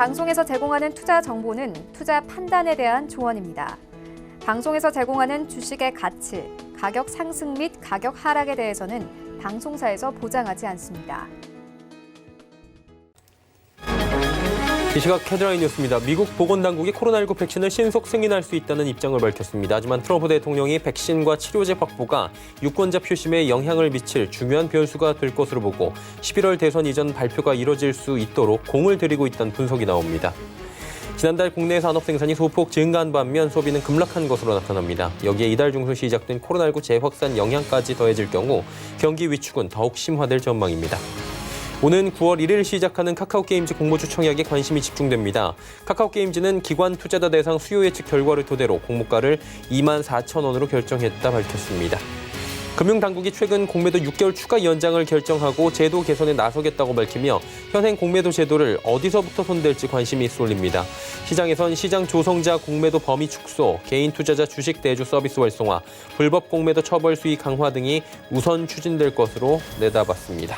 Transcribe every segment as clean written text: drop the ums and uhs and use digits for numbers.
방송에서 제공하는 투자 정보는 투자 판단에 대한 조언입니다. 방송에서 제공하는 주식의 가치, 가격 상승 및 가격 하락에 대해서는 방송사에서 보장하지 않습니다. 이 시각 헤드라인 뉴스입니다. 미국 보건당국이 코로나19 백신을 신속 승인할 수 있다는 입장을 밝혔습니다. 하지만 트럼프 대통령이 백신과 치료제 확보가 유권자 표심에 영향을 미칠 중요한 변수가 될 것으로 보고 11월 대선 이전 발표가 이뤄질 수 있도록 공을 들이고 있다는 분석이 나옵니다. 지난달 국내 산업 생산이 소폭 증가한 반면 소비는 급락한 것으로 나타납니다. 여기에 이달 중순 시작된 코로나19 재확산 영향까지 더해질 경우 경기 위축은 더욱 심화될 전망입니다. 오는 9월 1일 시작하는 카카오게임즈 공모주 청약에 관심이 집중됩니다. 카카오게임즈는 기관 투자자 대상 수요 예측 결과를 토대로 공모가를 24,000원으로 결정했다 밝혔습니다. 금융당국이 최근 공매도 6개월 추가 연장을 결정하고 제도 개선에 나서겠다고 밝히며 현행 공매도 제도를 어디서부터 손댈지 관심이 쏠립니다. 시장에선 시장 조성자 공매도 범위 축소, 개인 투자자 주식 대주 서비스 활성화, 불법 공매도 처벌 수위 강화 등이 우선 추진될 것으로 내다봤습니다.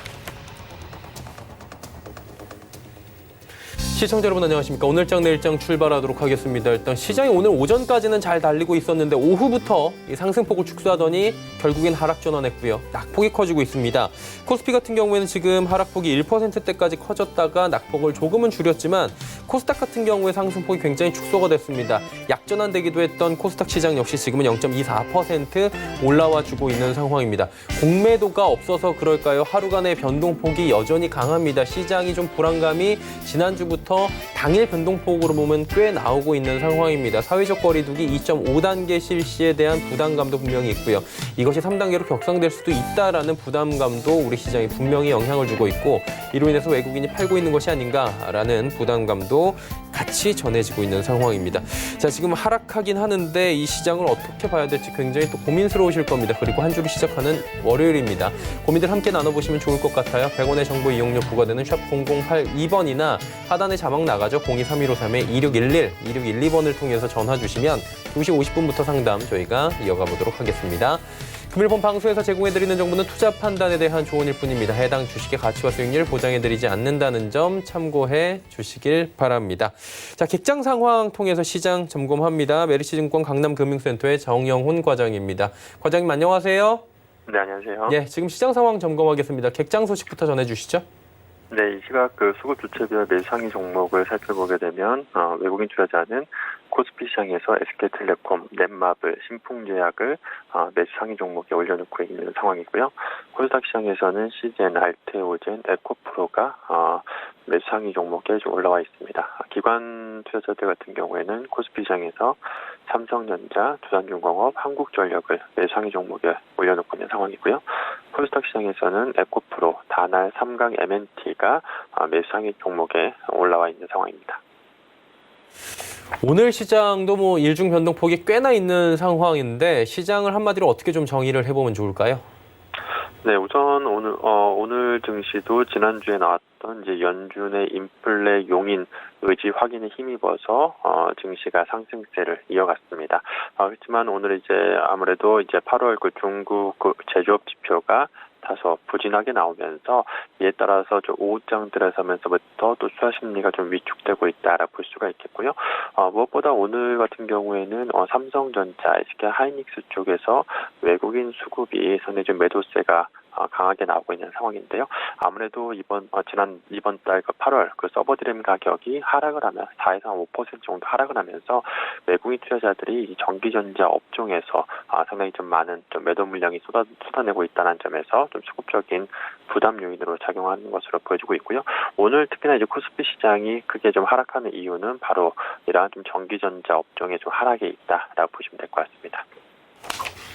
시청자 여러분 안녕하십니까. 오늘장 내일장 출발하도록 하겠습니다. 일단 시장이 오늘 오전까지는 잘 달리고 있었는데 오후부터 이 상승폭을 축소하더니 결국엔 하락 전환했고요. 낙폭이 커지고 있습니다. 코스피 같은 경우에는 지금 하락폭이 1%대까지 커졌다가 낙폭을 조금은 줄였지만 코스닥 같은 경우에 상승폭이 굉장히 축소가 됐습니다. 약전환되기도 했던 코스닥 시장 역시 지금은 0.24% 올라와 주고 있는 상황입니다. 공매도가 없어서 그럴까요? 하루간의 변동폭이 여전히 강합니다. 시장이 좀 불안감이 지난주부터 당일 변동폭으로 보면 꽤 나오고 있는 상황입니다. 사회적 거리두기 2.5단계 실시에 대한 부담감도 분명히 있고요. 이것이 3단계로 격상될 수도 있다라는 부담감도 우리 시장에 분명히 영향을 주고 있고 이로 인해서 외국인이 팔고 있는 것이 아닌가라는 부담감도 같이 전해지고 있는 상황입니다. 자, 지금 하락하긴 하는데 이 시장을 어떻게 봐야 될지 굉장히 또 고민스러우실 겁니다. 그리고 한 주를 시작하는 월요일입니다. 고민들 함께 나눠보시면 좋을 것 같아요. 100원의 정보 이용료 부과되는 샵 0082번이나 하단에 자막 나가죠. 023153-2611, 2612번을 통해서 전화 주시면 2시 50분부터 상담 저희가 이어가 보도록 하겠습니다. 금일 본 방송에서 제공해드리는 정보는 투자 판단에 대한 조언일 뿐입니다. 해당 주식의 가치와 수익률 보장해드리지 않는다는 점 참고해 주시길 바랍니다. 자, 객장 상황 통해서 시장 점검합니다. 메리츠증권 강남금융센터의 정영훈 과장입니다. 과장님 안녕하세요. 네, 안녕하세요. 예, 지금 시장 상황 점검하겠습니다. 객장 소식부터 전해주시죠. 네, 이 시각 수급 주체별 매수 상위 종목을 살펴보게 되면 외국인 투자자는 코스피 시장에서 SK텔레콤, 넷마블, 신풍제약을 매수 상위 종목에 올려놓고 있는 상황이고요. 코스닥 시장에서는 CGN, 알테오젠, 에코프로가 매수 상위 종목에 좀 올라와 있습니다. 기관 투자자들 같은 경우에는 코스피 시장에서 삼성전자, 두산중공업, 한국전력을 매수 상위 종목에 올려놓고 있는 상황이고요. 코스닥 시장에서는 에코프로, 다날, 삼강, MNT가 매수 상위 종목에 올라와 있는 상황입니다. 오늘 시장도 일중 변동폭이 꽤나 있는 상황인데 시장을 한마디로 어떻게 좀 정의를 해보면 좋을까요? 네, 우선 오늘 증시도 지난주에 나왔던 이제 연준의 인플레 용인 의지 확인에 힘입어서 증시가 상승세를 이어갔습니다. 그렇지만 오늘 이제 아무래도 이제 8월 중국 제조업 지표가 다소 부진하게 나오면서 이에 따라서 좀 오후장 들어서면서부터 또 투자 심리가 좀 위축되고 있다라 볼 수가 있겠고요. 무엇보다 오늘 같은 경우에는 삼성전자, SK 하이닉스 쪽에서 외국인 수급이 상당히 좀 매도세가 강하게 나오고 있는 상황인데요. 아무래도 이번 달 8월 서버 DRAM 가격이 하락을 하면 4에서 5% 정도 하락을 하면서 외국인 투자자들이 이 전기전자 업종에서 상당히 좀 많은 좀 매도 물량이 쏟아내고 있다는 점에서 좀 수급적인 부담 요인으로 작용하는 것으로 보여지고 있고요. 오늘 특히나 이제 코스피 시장이 크게 좀 하락하는 이유는 바로 이러한 좀 전기전자 업종의 좀 하락에 있다라고 보시면 될 것 같습니다.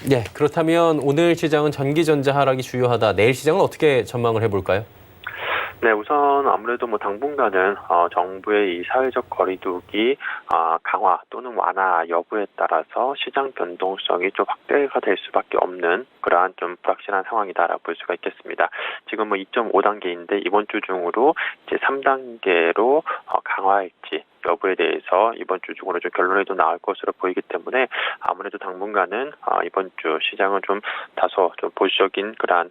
네, 그렇다면 오늘 시장은 전기전자 하락이 주요하다. 내일 시장은 어떻게 전망을 해볼까요? 네, 우선 아무래도 당분간은 정부의 이 사회적 거리두기 강화 또는 완화 여부에 따라서 시장 변동성이 좀 확대가 될 수밖에 없는 그러한 좀 불확실한 상황이다라고 볼 수가 있겠습니다. 지금 2.5단계인데 이번 주 중으로 이제 3단계로 강화할지 여부에 대해서 이번 주 중으로 좀 결론이 또 나올 것으로 보이기 때문에 아무래도 당분간은 이번 주 시장은 좀 다소 좀 보수적인 그러한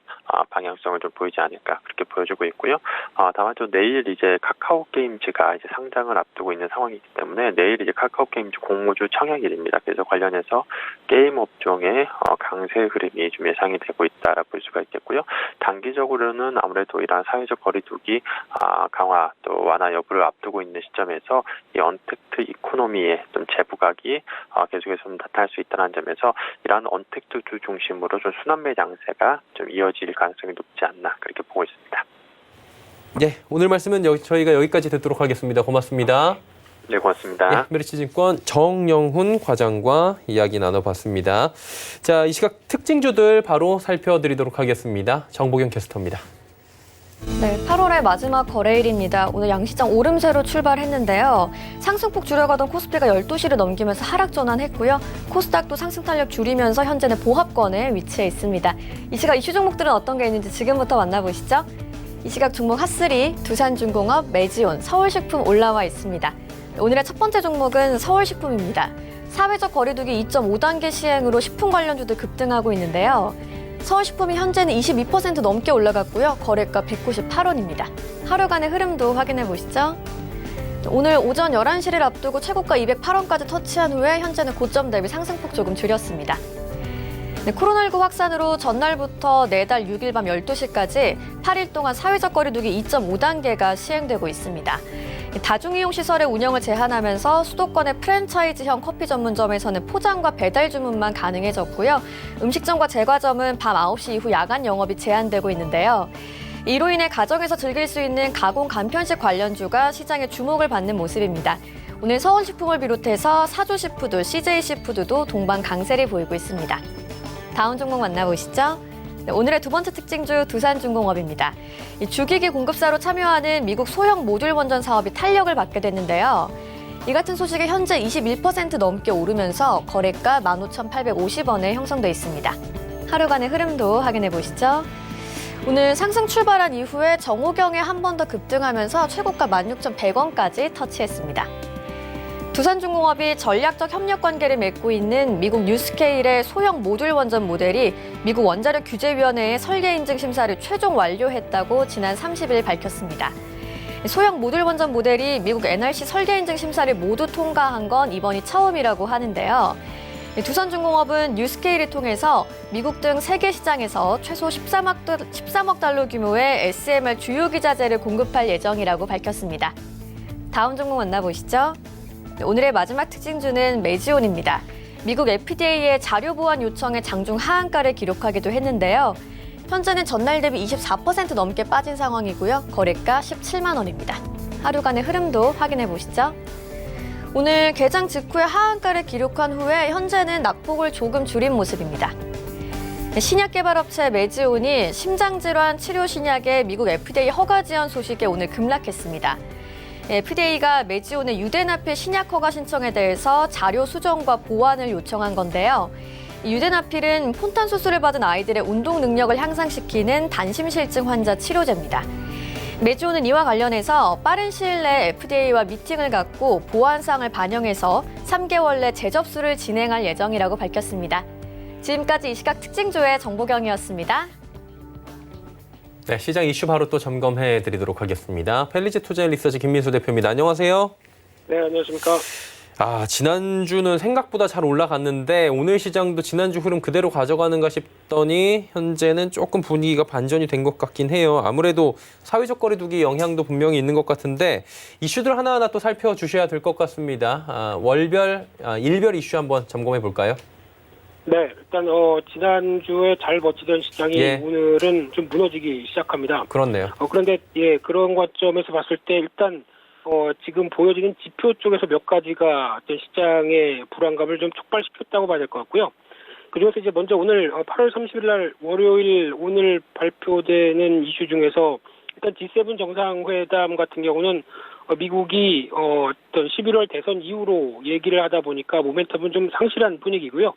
방향성을 좀 보이지 않을까 그렇게 보여주고 있고요. 다만 또 내일 이제 카카오 게임즈가 이제 상장을 앞두고 있는 상황이기 때문에 내일 이제 카카오 게임즈 공모주 청약일입니다. 그래서 관련해서 게임 업종의 강세 흐름이 좀 예상이 되고 있다라 볼 수가 있겠고요. 단기적으로는 아무래도 이러한 사회적 거리두기 강화 또 완화 여부를 앞두고 있는 시점에서 이 언택트 이코노미의 좀 재부각이 계속해서 좀 나타날 수 있다는 점에서 이러한 언택트주 중심으로 좀 순환매 장세가 좀 이어질 가능성이 높지 않나 그렇게 보고 있습니다. 네, 오늘 말씀은 저희가 여기까지 듣도록 하겠습니다. 고맙습니다. 네, 고맙습니다. 네, 메리츠증권 정영훈 과장과 이야기 나눠봤습니다. 자, 이 시각 특징주들 바로 살펴드리도록 하겠습니다. 정보경 캐스터입니다. 네, 8월의 마지막 거래일입니다. 오늘 양시장 오름세로 출발했는데요. 상승폭 줄여가던 코스피가 12시를 넘기면서 하락 전환했고요. 코스닥도 상승 탄력 줄이면서 현재는 보합권에 위치해 있습니다. 이 시각 이슈 종목들은 어떤 게 있는지 지금부터 만나보시죠. 이 시각 종목 핫3, 두산중공업, 메지온, 서울식품 올라와 있습니다. 오늘의 첫 번째 종목은 서울식품입니다. 사회적 거리두기 2.5단계 시행으로 식품 관련주들 급등하고 있는데요. 서울식품이 현재는 22% 넘게 올라갔고요. 거래가 198원입니다. 하루간의 흐름도 확인해 보시죠. 오늘 오전 11시를 앞두고 최고가 208원까지 터치한 후에 현재는 고점 대비 상승폭 조금 줄였습니다. 네, 코로나19 확산으로 전날부터 내달 6일 밤 12시까지 8일 동안 사회적 거리두기 2.5단계가 시행되고 있습니다. 다중이용시설의 운영을 제한하면서 수도권의 프랜차이즈형 커피 전문점에서는 포장과 배달 주문만 가능해졌고요. 음식점과 제과점은 밤 9시 이후 야간 영업이 제한되고 있는데요. 이로 인해 가정에서 즐길 수 있는 가공 간편식 관련주가 시장의 주목을 받는 모습입니다. 오늘 서울식품을 비롯해서 사조시푸드, CJ시푸드도 동반 강세를 보이고 있습니다. 다음 종목 만나보시죠. 네, 오늘의 두 번째 특징주 두산중공업입니다. 주기기 공급사로 참여하는 미국 소형 모듈 원전 사업이 탄력을 받게 됐는데요. 이 같은 소식에 현재 21% 넘게 오르면서 거래가 15,850원에 형성돼 있습니다. 하루간의 흐름도 확인해 보시죠. 오늘 상승 출발한 이후에 정오경에 한 번 더 급등하면서 최고가 16,100원까지 터치했습니다. 두산중공업이 전략적 협력 관계를 맺고 있는 미국 뉴스케일의 소형 모듈 원전 모델이 미국 원자력 규제위원회의 설계 인증 심사를 최종 완료했다고 지난 30일 밝혔습니다. 소형 모듈 원전 모델이 미국 NRC 설계 인증 심사를 모두 통과한 건 이번이 처음이라고 하는데요. 두산중공업은 뉴스케일을 통해서 미국 등 세계 시장에서 최소 13억 달러 규모의 SMR 주요기자재를 공급할 예정이라고 밝혔습니다. 다음 종목 만나보시죠. 오늘의 마지막 특징주는 메지온입니다. 미국 FDA의 자료 보완 요청에 장중 하한가를 기록하기도 했는데요. 현재는 전날 대비 24% 넘게 빠진 상황이고요. 거래가 17만 원입니다. 하루간의 흐름도 확인해 보시죠. 오늘 개장 직후에 하한가를 기록한 후에 현재는 낙폭을 조금 줄인 모습입니다. 신약 개발업체 메지온이 심장질환 치료 신약의 미국 FDA 허가 지연 소식에 오늘 급락했습니다. FDA가 메지온의 유데나필 신약 허가 신청에 대해서 자료 수정과 보완을 요청한 건데요. 유데나필은 폰탄 수술을 받은 아이들의 운동 능력을 향상시키는 단심실증 환자 치료제입니다. 메지온은 이와 관련해서 빠른 시일 내에 FDA와 미팅을 갖고 보완사항을 반영해서 3개월 내 재접수를 진행할 예정이라고 밝혔습니다. 지금까지 이 시각 특징조의 정보경이었습니다. 네, 시장 이슈 바로 또 점검해 드리도록 하겠습니다. 펠리지 투자 리서치 김민수 대표입니다. 안녕하세요. 네, 안녕하십니까. 지난주는 생각보다 잘 올라갔는데 오늘 시장도 지난주 흐름 그대로 가져가는가 싶더니 현재는 조금 분위기가 반전이 된 것 같긴 해요. 아무래도 사회적 거리두기 영향도 분명히 있는 것 같은데 이슈들 하나하나 또 살펴주셔야 될 것 같습니다. 일별 이슈 한번 점검해 볼까요? 네, 일단 지난주에 잘 버티던 시장이 오늘은 좀 무너지기 시작합니다. 그렇네요. 그런데 그런 관점에서 봤을 때 일단 지금 보여지는 지표 쪽에서 몇 가지가 어떤 시장의 불안감을 좀 촉발시켰다고 봐야 될 것 같고요. 그중에서 이제 먼저 오늘 8월 30일 날 월요일 오늘 발표되는 이슈 중에서 일단 G7 정상회담 같은 경우는 미국이 어떤 11월 대선 이후로 얘기를 하다 보니까 모멘텀은 좀 상실한 분위기고요.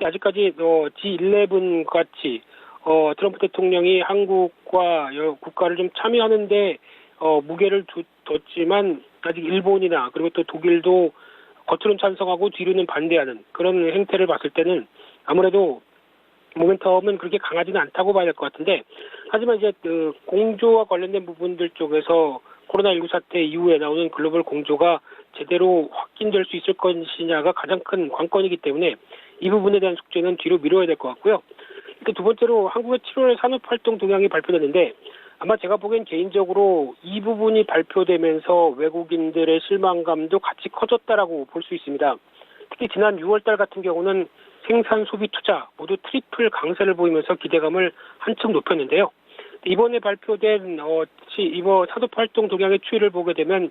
아직까지 G11 같이 트럼프 대통령이 한국과 국가를 좀 참여하는데 무게를 뒀지만 아직 일본이나 그리고 또 독일도 겉으로는 찬성하고 뒤로는 반대하는 그런 행태를 봤을 때는 아무래도 모멘텀은 그렇게 강하지는 않다고 봐야 될 것 같은데, 하지만 이제 그 공조와 관련된 부분들 쪽에서 코로나19 사태 이후에 나오는 글로벌 공조가 제대로 확인될 수 있을 것이냐가 가장 큰 관건이기 때문에 이 부분에 대한 숙제는 뒤로 미뤄야 될 것 같고요. 두 번째로 한국의 7월 산업활동 동향이 발표됐는데, 아마 제가 보기엔 개인적으로 이 부분이 발표되면서 외국인들의 실망감도 같이 커졌다라고 볼 수 있습니다. 특히 지난 6월달 같은 경우는 생산, 소비, 투자 모두 트리플 강세를 보이면서 기대감을 한층 높였는데요. 이번에 발표된 이번 산업활동 동향의 추이를 보게 되면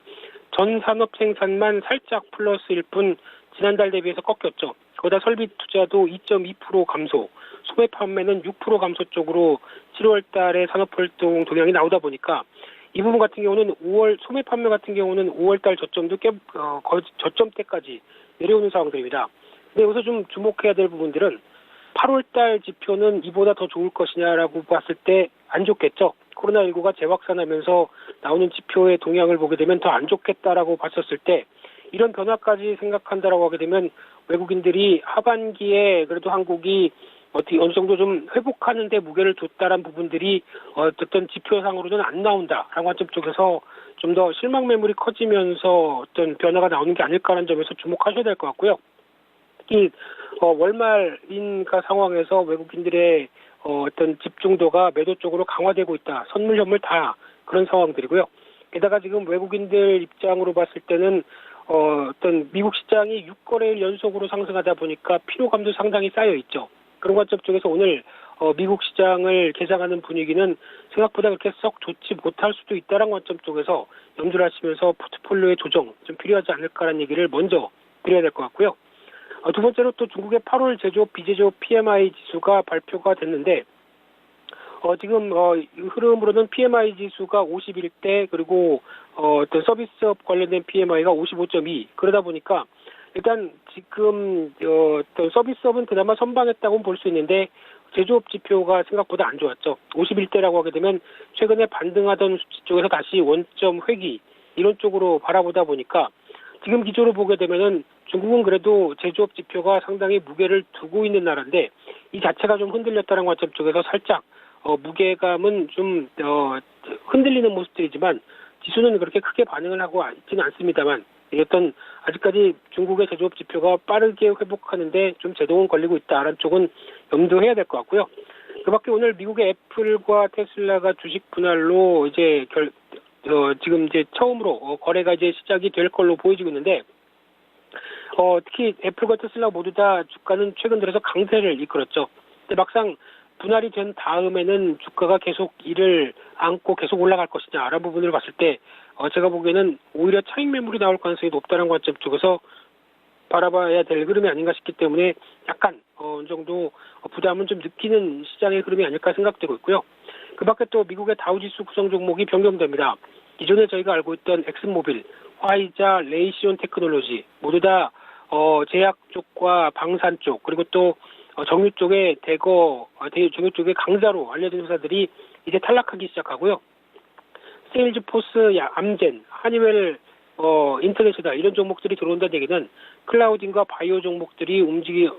전 산업 생산만 살짝 플러스일 뿐 지난달 대비해서 꺾였죠. 거기다 설비 투자도 2.2% 감소, 소매 판매는 6% 감소 쪽으로 7월 달에 산업활동 동향이 나오다 보니까 이 부분 같은 경우는 소매 판매 같은 경우는 5월 달 저점도 거의 저점대까지 내려오는 상황들입니다. 근데 여기서 좀 주목해야 될 부분들은 8월 달 지표는 이보다 더 좋을 것이냐라고 봤을 때 안 좋겠죠. 코로나19가 재확산하면서 나오는 지표의 동향을 보게 되면 더 안 좋겠다라고 봤었을 때 이런 변화까지 생각한다라고 하게 되면 외국인들이 하반기에 그래도 한국이 어느 정도 좀 회복하는 데 무게를 뒀다란 부분들이 어떤 지표상으로는 안 나온다라는 관점 쪽에서 좀 더 실망 매물이 커지면서 어떤 변화가 나오는 게 아닐까라는 점에서 주목하셔야 될 것 같고요. 특히 월말 인가 상황에서 외국인들의 어떤 집중도가 매도 쪽으로 강화되고 있다. 선물 현물 다 그런 상황들이고요. 게다가 지금 외국인들 입장으로 봤을 때는 어떤 미국 시장이 6거래일 연속으로 상승하다 보니까 피로감도 상당히 쌓여 있죠. 그런 관점 쪽에서 오늘 미국 시장을 개장하는 분위기는 생각보다 그렇게 썩 좋지 못할 수도 있다는 관점 쪽에서 염두를 하시면서 포트폴리오의 조정 좀 필요하지 않을까라는 얘기를 먼저 드려야 될 것 같고요. 두 번째로 또 중국의 8월 제조업, 비제조업 PMI 지수가 발표가 됐는데 지금 흐름으로는 PMI 지수가 51대 그리고 어떤 서비스업 관련된 PMI가 55.2 그러다 보니까 일단 지금 어떤 서비스업은 그나마 선방했다고 볼 수 있는데 제조업 지표가 생각보다 안 좋았죠. 51대라고 하게 되면 최근에 반등하던 수치 쪽에서 다시 원점 회귀 이런 쪽으로 바라보다 보니까 지금 기조로 보게 되면은 중국은 그래도 제조업 지표가 상당히 무게를 두고 있는 나라인데 이 자체가 좀 흔들렸다는 관점 쪽에서 살짝 무게감은 좀 흔들리는 모습들이지만 지수는 그렇게 크게 반응을 하고 있지는 않습니다만 어떤 아직까지 중국의 제조업 지표가 빠르게 회복하는데 좀 제동은 걸리고 있다라는 쪽은 염두해야 될 것 같고요. 그밖에 오늘 미국의 애플과 테슬라가 주식 분할로 이제 지금 이제 처음으로 거래가 이제 시작이 될 걸로 보여지고 있는데 특히 애플과 테슬라 모두 다 주가는 최근 들어서 강세를 이끌었죠. 근데 막상 분할이 된 다음에는 주가가 계속 이를 안고 계속 올라갈 것이냐라는 부분을 봤을 때 제가 보기에는 오히려 차익 매물이 나올 가능성이 높다는 관점 쪽에서 바라봐야 될 흐름이 아닌가 싶기 때문에 약간 어느 정도 부담은 좀 느끼는 시장의 흐름이 아닐까 생각되고 있고요. 그 밖에 또 미국의 다우지수 구성 종목이 변경됩니다. 기존에 저희가 알고 있던 엑슨모빌, 화이자, 레이시온 테크놀로지 모두 다 제약 쪽과 방산 쪽 그리고 또 정유 쪽의 정유 쪽의 강자로 알려진 회사들이 이제 탈락하기 시작하고요. 세일즈포스, 암젠, 하니웰, 인터넷이다 이런 종목들이 들어온다는 얘기는 클라우딩과 바이오 종목들이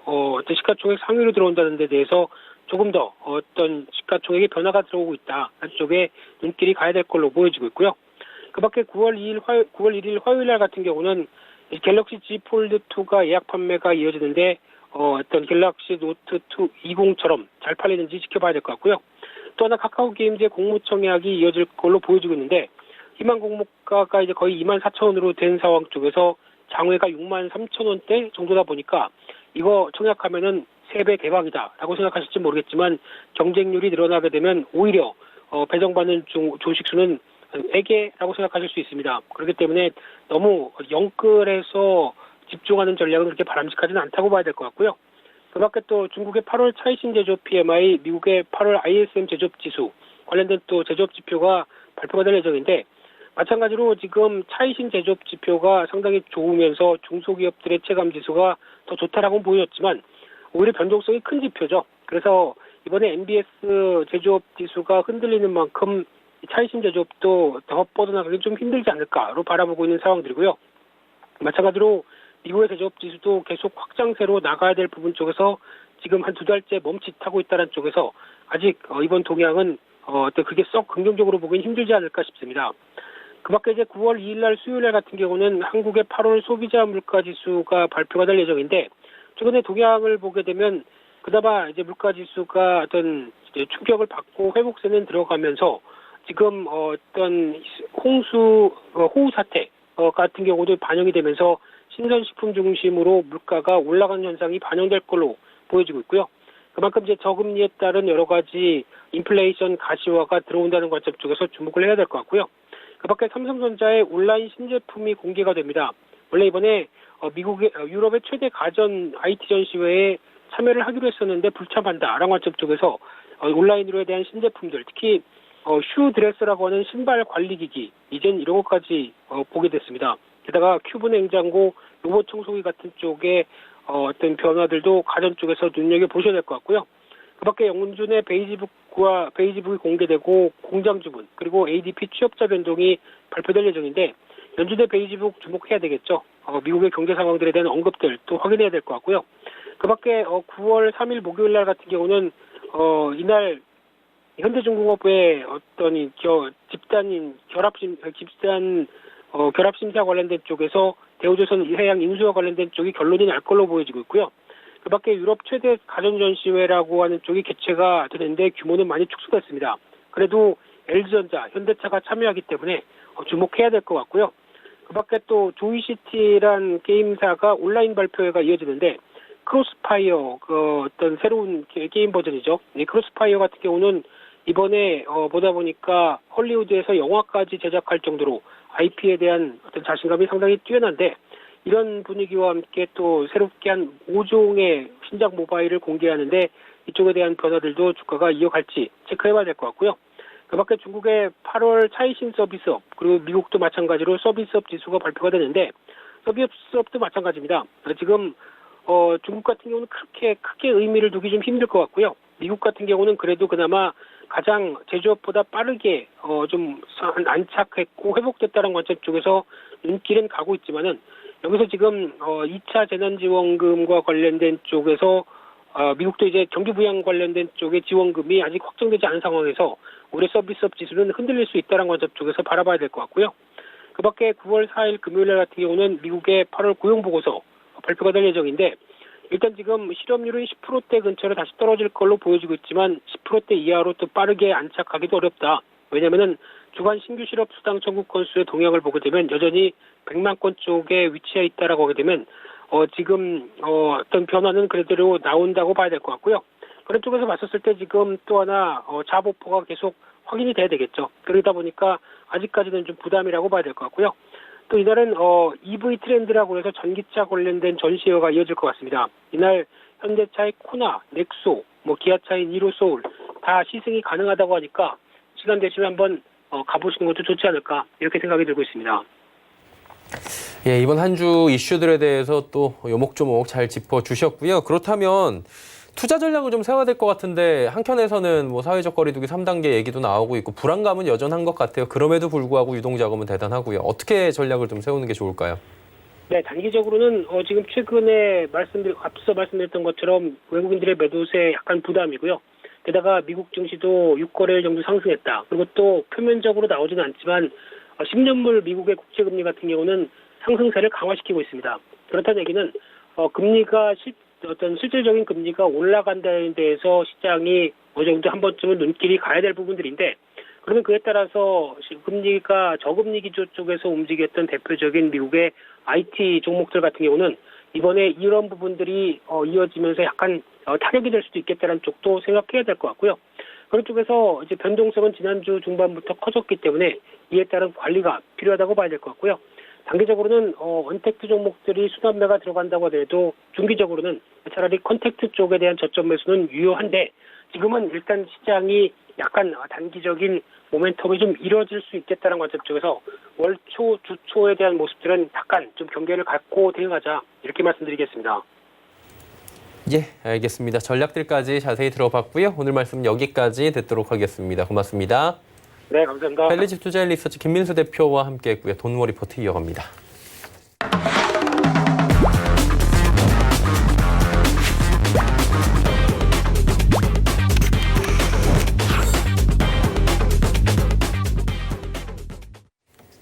어떤 시가총액 상위로 들어온다는 데 대해서 조금 더 어떤 시가총액의 변화가 들어오고 있다. 한쪽에 눈길이 가야 될 걸로 보여지고 있고요. 그 밖에 9월 1일 화요일 날 같은 경우는 갤럭시 Z 폴드 2가 예약 판매가 이어지는데 어떤 갤럭시 노트 2 20처럼 잘 팔리는지 지켜봐야 될 것 같고요. 또 하나 카카오 게임즈의 공모청 예약이 이어질 걸로 보여지고 있는데 희망 공모가가 이제 거의 24,000원으로 된 상황 쪽에서 장외가 63,000원대 정도다 보니까 이거 청약하면은 3배 대박이다라고 생각하실지 모르겠지만 경쟁률이 늘어나게 되면 오히려 배정받는 조식수는 애개라고 생각하실 수 있습니다. 그렇기 때문에 너무 영끌해서 집중하는 전략은 그렇게 바람직하지는 않다고 봐야 될 것 같고요. 그 밖에 또 중국의 8월 차이신 제조업 PMI, 미국의 8월 ISM 제조업 지수 관련된 또 제조업 지표가 발표가 될 예정인데 마찬가지로 지금 차이신 제조업 지표가 상당히 좋으면서 중소기업들의 체감 지수가 더 좋다라고 보였지만 오히려 변동성이 큰 지표죠. 그래서 이번에 MBS 제조업 지수가 흔들리는 만큼 차이신 제조업도 더 뻗어나가기 좀 힘들지 않을까로 바라보고 있는 상황들이고요. 마찬가지로 미국의 제조업 지수도 계속 확장세로 나가야 될 부분 쪽에서 지금 한 2달째 멈칫하고 있다는 쪽에서 아직 이번 동향은 그게 썩 긍정적으로 보기는 힘들지 않을까 싶습니다. 그 밖에 이제 9월 2일 날 수요일 날 같은 경우는 한국의 8월 소비자 물가 지수가 발표가 될 예정인데 최근에 동향을 보게 되면 그나마 이제 물가 지수가 어떤 이제 충격을 받고 회복세는 들어가면서 지금 어떤 호우 사태 같은 경우도 반영이 되면서 신선식품 중심으로 물가가 올라가는 현상이 반영될 걸로 보여지고 있고요. 그만큼 이제 저금리에 따른 여러 가지 인플레이션 가시화가 들어온다는 관점 쪽에서 주목을 해야 될 것 같고요. 그 밖에 삼성전자의 온라인 신제품이 공개가 됩니다. 원래 이번에 유럽의 최대 가전 IT 전시회에 참여를 하기로 했었는데 불참한다라는 관점 쪽에서 온라인으로에 대한 신제품들, 특히 슈 드레스라고 하는 신발 관리기기, 이젠 이런 것까지 보게 됐습니다. 게다가 큐브 냉장고, 로봇 청소기 같은 쪽에 어떤 변화들도 가전 쪽에서 눈여겨보셔야 될 것 같고요. 그 밖에 연준의 베이지북이 공개되고 공장 주문, 그리고 ADP 취업자 변동이 발표될 예정인데 연준의 베이지북 주목해야 되겠죠. 미국의 경제 상황들에 대한 언급들 또 확인해야 될 것 같고요. 그 밖에 9월 3일 목요일 날 같은 경우는 이날 현대중공업의 어떤 결합 심사 관련된 쪽에서 대우조선 해양 인수와 관련된 쪽이 결론이 날 걸로 보여지고 있고요. 그 밖에 유럽 최대 가전 전시회라고 하는 쪽이 개최가 되는데 규모는 많이 축소됐습니다. 그래도 LG전자, 현대차가 참여하기 때문에 주목해야 될 것 같고요. 그 밖에 또 조이시티란 게임사가 온라인 발표회가 이어지는데 크로스파이어 어떤 새로운 게임 버전이죠. 크로스파이어 같은 경우는 이번에 보다 보니까 헐리우드에서 영화까지 제작할 정도로 IP에 대한 어떤 자신감이 상당히 뛰어난데 이런 분위기와 함께 또 새롭게 한 5종의 신작 모바일을 공개하는데 이쪽에 대한 변화들도 주가가 이어갈지 체크해봐야 될 것 같고요. 그 밖에 중국의 8월 차이신 서비스업, 그리고 미국도 마찬가지로 서비스업 지수가 발표가 되는데 서비스업도 마찬가지입니다. 지금 중국 같은 경우는 그렇게 크게 의미를 두기 좀 힘들 것 같고요. 미국 같은 경우는 그래도 그나마 가장 제조업보다 빠르게 좀 안착했고 회복됐다는 관점 쪽에서 눈길은 가고 있지만은 여기서 지금 2차 재난지원금과 관련된 쪽에서 미국도 이제 경기부양 관련된 쪽의 지원금이 아직 확정되지 않은 상황에서 올해 서비스업 지수는 흔들릴 수 있다는 관점 쪽에서 바라봐야 될 것 같고요. 그 밖에 9월 4일 금요일 날 같은 경우는 미국의 8월 고용보고서 발표가 될 예정인데 일단 지금 실업률은 10%대 근처로 다시 떨어질 걸로 보여지고 있지만 10%대 이하로 또 빠르게 안착하기도 어렵다. 왜냐하면 주간 신규 실업 수당 청구 건수의 동향을 보게 되면 여전히 100만 건 쪽에 위치해 있다라고 하게 되면 지금 어떤 변화는 그래도 나온다고 봐야 될 것 같고요. 그런 쪽에서 봤었을 때 지금 또 하나 자보포가 계속 확인이 돼야 되겠죠. 그러다 보니까 아직까지는 좀 부담이라고 봐야 될 것 같고요. 또 이날은 EV 트렌드라고 해서 전기차 관련된 전시회가 이어질 것 같습니다. 이날 현대차의 코나, 넥소, 기아차의 니로 소울 다 시승이 가능하다고 하니까 시간 되시면 한번 가보시는 것도 좋지 않을까 이렇게 생각이 들고 있습니다. 예, 이번 한 주 이슈들에 대해서 또 요목조목 잘 짚어주셨고요. 그렇다면 투자 전략을 좀 세워야 될 것 같은데 한켠에서는 사회적 거리두기 3단계 얘기도 나오고 있고 불안감은 여전한 것 같아요. 그럼에도 불구하고 유동자금은 대단하고요. 어떻게 전략을 좀 세우는 게 좋을까요? 네, 단기적으로는 지금 최근에 앞서 말씀드렸던 것처럼 외국인들의 매도세에 약간 부담이고요. 게다가 미국 증시도 6거래일 정도 상승했다. 그리고 또 표면적으로 나오지는 않지만 10년물 미국의 국채금리 같은 경우는 상승세를 강화시키고 있습니다. 그렇다는 얘기는 금리가 어떤 실질적인 금리가 올라간다는 데에서 시장이 어느 정도 한 번쯤은 눈길이 가야 될 부분들인데 그러면 그에 따라서 금리가 저금리 기조 쪽에서 움직였던 대표적인 미국의 IT 종목들 같은 경우는 이번에 이런 부분들이 이어지면서 약간 타격이 될 수도 있겠다는 쪽도 생각해야 될 것 같고요. 그런 쪽에서 이제 변동성은 지난주 중반부터 커졌기 때문에 이에 따른 관리가 필요하다고 봐야 될 것 같고요. 단기적으로는 언택트 종목들이 순환매가 들어간다고 하더라도 중기적으로는 차라리 컨택트 쪽에 대한 저점 매수는 유효한데 지금은 일단 시장이 약간 단기적인 모멘텀이 좀 이뤄질 수 있겠다는 관점 쪽에서 월초, 주초에 대한 모습들은 약간 좀 경계를 갖고 대응하자 이렇게 말씀드리겠습니다. 예, 알겠습니다. 전략들까지 자세히 들어봤고요. 오늘 말씀 여기까지 듣도록 하겠습니다. 고맙습니다. 네. 네, 감사합니다. 벨리지 투자일 리서치 김민수 대표와 함께했고요. 돈워 리포트 이어갑니다.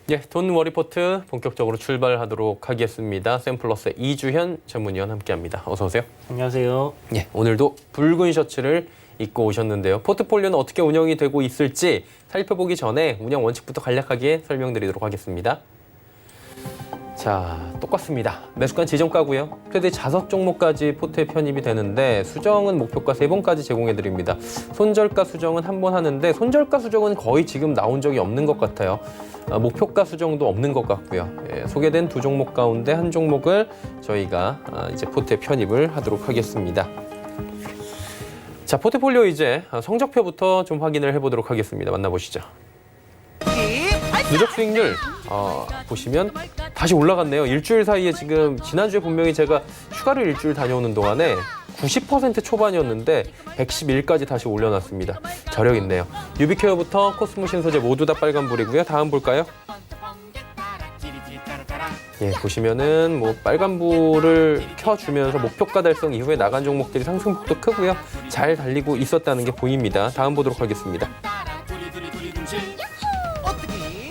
예, 돈워 리포트 본격적으로 출발하도록 하겠습니다. 샘플러스의 이주현 전문위원 함께합니다. 어서 오세요. 안녕하세요. 예, 오늘도 붉은 셔츠를 입고 오셨는데요. 포트폴리오는 어떻게 운영이 되고 있을지 살펴보기 전에 운영 원칙부터 간략하게 설명드리도록 하겠습니다. 자, 똑같습니다. 매수권 지정가고요. 최대 5종목까지 포트에 편입이 되는데 수정은 목표가 3번까지 제공해드립니다. 손절가 수정은 한 번 하는데 손절가 수정은 거의 지금 나온 적이 없는 것 같아요. 목표가 수정도 없는 것 같고요. 예, 소개된 2종목 가운데 한 종목을 저희가 이제 포트에 편입을 하도록 하겠습니다. 자, 포트폴리오 이제 성적표부터 좀 확인을 해보도록 하겠습니다. 만나보시죠. 누적 수익률 보시면 다시 올라갔네요. 일주일 사이에 지금 지난주에 분명히 제가 휴가를 일주일 다녀오는 동안에 90% 초반이었는데 111까지 다시 올려놨습니다. 저력 있네요. 유비케어부터 코스모 신소재 모두 다 빨간불이고요. 다음 볼까요? 예, 보시면은 뭐 빨간불을 켜주면서 목표가 달성 이후에 나간 종목들이 상승폭도 크고요. 잘 달리고 있었다는 게 보입니다. 다음 보도록 하겠습니다.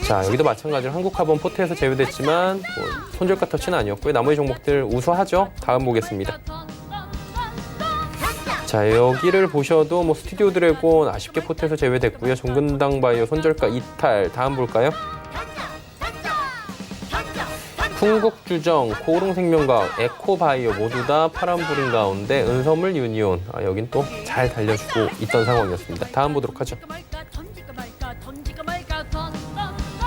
자, 여기도 마찬가지로 한국카본 포트에서 제외됐지만 뭐 손절가 터치는 아니었고요. 나머지 종목들 우수하죠. 다음 보겠습니다. 자, 여기를 보셔도 뭐 스튜디오 드래곤 아쉽게 포트에서 제외됐고요. 종근당 바이오 손절가 이탈. 다음 볼까요? 풍국주정, 코오롱생명과학, 에코바이오 모두 다 파란불인 가운데 은섬물 유니온 여긴 또 잘 달려주고 있던 상황이었습니다. 다음 보도록 하죠.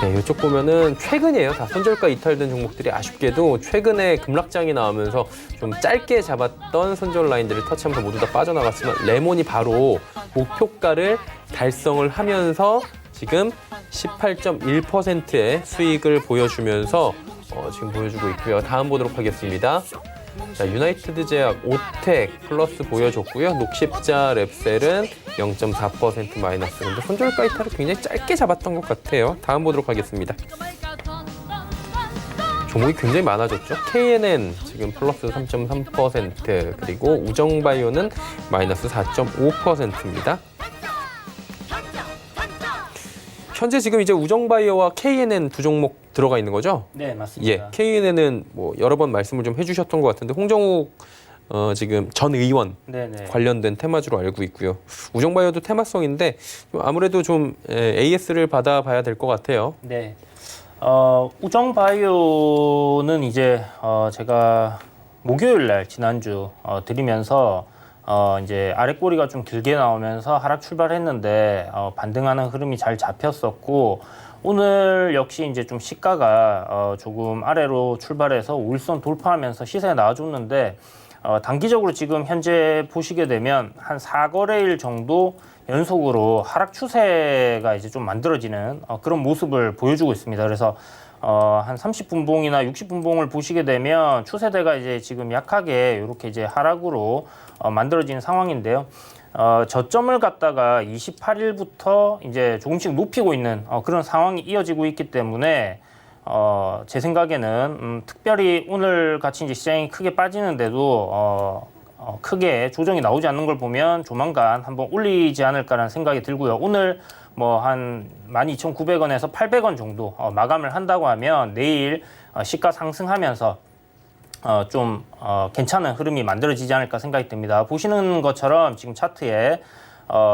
네, 이쪽 보면은 최근이에요. 다 손절가 이탈된 종목들이 아쉽게도 최근에 급락장이 나오면서 좀 짧게 잡았던 손절 라인들을 터치하면서 모두 다 빠져나갔지만 레몬이 바로 목표가를 달성을 하면서 지금 18.1%의 수익을 보여주면서 지금 보여주고 있고요. 다음 보도록 하겠습니다. 자, 유나이티드 제약, 오텍 플러스 보여줬고요. 녹십자, 랩셀은 0.4% 마이너스. 근데 손절가 이탈을 굉장히 짧게 잡았던 것 같아요. 다음 보도록 하겠습니다. 종목이 굉장히 많아졌죠. KNN 지금 플러스 3.3% 그리고 우정바이오는 마이너스 4.5%입니다. 현재 지금 이제 우정바이오와 KNN 두 종목 들어가 있는 거죠? 네, 맞습니다. 예, KNN은 뭐 여러 번 말씀을 좀 해주셨던 것 같은데 홍정욱 지금 전 의원 네네. 관련된 테마주로 알고 있고요. 우정바이오도 테마성인데 아무래도 좀 AS를 받아봐야 될 것 같아요. 네. 우정바이오는 이제 제가 목요일 날 지난주 드리면서 이제 아래 꼬리가 좀 길게 나오면서 하락 출발했는데 반등하는 흐름이 잘 잡혔었고 오늘 역시 이제 좀 시가가 조금 아래로 출발해서 5일선 돌파하면서 시세에 나와줬는데 단기적으로 지금 현재 보시게 되면 한 4거래일 정도 연속으로 하락 추세가 이제 좀 만들어지는 그런 모습을 보여주고 있습니다. 그래서 한 30분봉이나 60분봉을 보시게 되면 추세대가 이제 지금 약하게 이렇게 이제 하락으로 만들어지는 상황인데요. 저점을 갖다가 28일부터 이제 조금씩 높이고 있는 그런 상황이 이어지고 있기 때문에 제 생각에는 특별히 오늘 같이 이제 시장이 크게 빠지는데도 크게 조정이 나오지 않는 걸 보면 조만간 한번 올리지 않을까라는 생각이 들고요. 오늘 뭐 한 12,900원에서 800원 정도 마감을 한다고 하면 내일 시가 상승하면서 좀 괜찮은 흐름이 만들어지지 않을까 생각이 듭니다. 보시는 것처럼 지금 차트에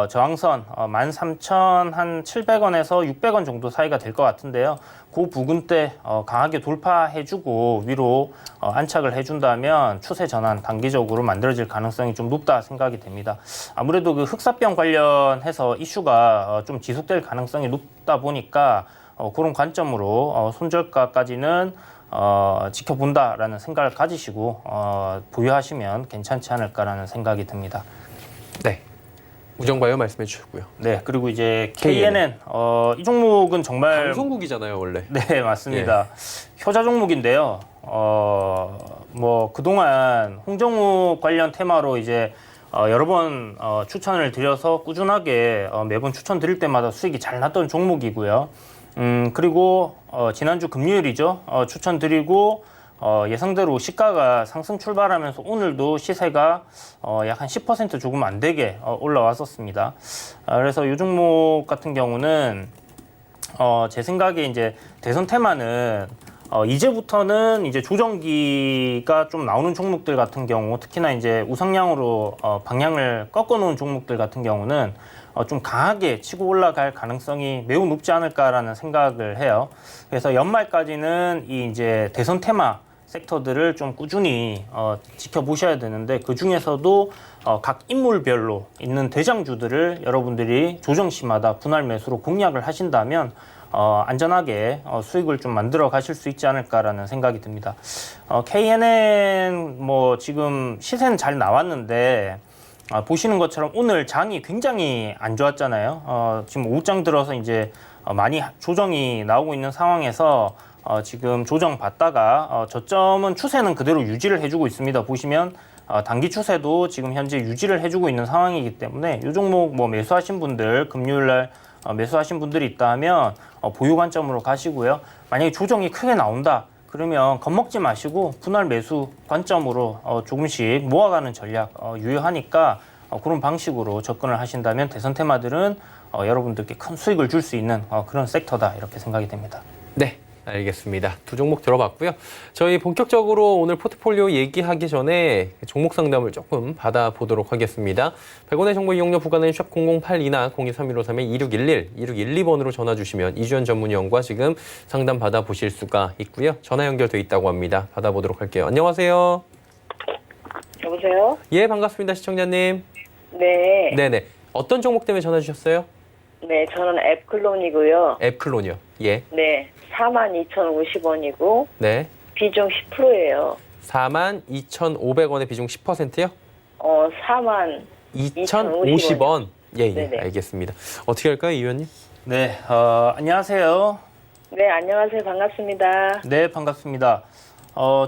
저항선 13,700원에서 600원 정도 사이가 될 것 같은데요. 그 부근대 강하게 돌파해주고 위로 안착을 해준다면 추세 전환 단기적으로 만들어질 가능성이 좀 높다 생각이 됩니다. 아무래도 그 흑사병 관련해서 이슈가 좀 지속될 가능성이 높다 보니까 그런 관점으로 손절가까지는 지켜본다라는 생각을 가지시고 보유하시면 괜찮지 않을까라는 생각이 듭니다. 네. 우정바이오 말씀해 주셨고요. 네, 그리고 이제 KNN 이 종목은 정말 방송국이잖아요, 원래. 네, 맞습니다. 효자 종목인데요. 뭐 그동안 홍정욱 관련 테마로 이제 여러 번 추천을 드려서 꾸준하게 매번 추천드릴 때마다 수익이 잘 났던 종목이고요. 그리고 지난주 금요일이죠. 추천드리고 예상대로 시가가 상승 출발하면서 오늘도 시세가 약 한 10% 조금 안 되게 올라왔었습니다. 그래서 이 종목 같은 경우는 제 생각에 이제 대선 테마는 이제부터는 이제 조정기가 좀 나오는 종목들 같은 경우, 특히나 이제 우상향으로 방향을 꺾어놓은 종목들 같은 경우는 좀 강하게 치고 올라갈 가능성이 매우 높지 않을까라는 생각을 해요. 그래서 연말까지는 이 이제 대선 테마 섹터들을 좀 꾸준히 지켜보셔야 되는데, 그 중에서도 각 인물별로 있는 대장주들을 여러분들이 조정시마다 분할 매수로 공략을 하신다면 안전하게 수익을 좀 만들어 가실 수 있지 않을까라는 생각이 듭니다. KNN 뭐 지금 시세는 잘 나왔는데 보시는 것처럼 오늘 장이 굉장히 안 좋았잖아요. 지금 오후장 들어서 이제 많이 조정이 나오고 있는 상황에서 지금 조정 받다가 저점은 추세는 그대로 유지를 해주고 있습니다. 보시면 단기 추세도 지금 현재 유지를 해주고 있는 상황이기 때문에 이 종목 뭐 매수하신 분들, 금요일날 매수하신 분들이 있다면 보유 관점으로 가시고요. 만약에 조정이 크게 나온다 그러면 겁먹지 마시고 분할 매수 관점으로 조금씩 모아가는 전략 유효하니까 그런 방식으로 접근을 하신다면 대선 테마들은 여러분들께 큰 수익을 줄 수 있는 그런 섹터다, 이렇게 생각이 됩니다. 네, 알겠습니다. 두 종목 들어봤고요. 저희 본격적으로 오늘 포트폴리오 얘기하기 전에 종목 상담을 조금 받아보도록 하겠습니다. 100원의 정보 이용료 부과는 샵 0082나 023153-2611, 2612번으로 전화 주시면 이주연 전문위원과 지금 상담 받아보실 수가 있고요. 전화 연결돼 있다고 합니다. 받아보도록 할게요. 안녕하세요. 여보세요? 예, 반갑습니다. 시청자님. 네. 네네. 어떤 종목 때문에 전화 주셨어요? 네, 저는 앱클론이고요. 앱클론이요. 예. 네, 42,050원이고 네. 비중 10%예요. 42,500원의 비중 10%요? 42,050원. 예, 네네. 알겠습니다. 어떻게 할까요, 이 의원님? 네, 안녕하세요. 네, 안녕하세요. 반갑습니다. 네, 반갑습니다.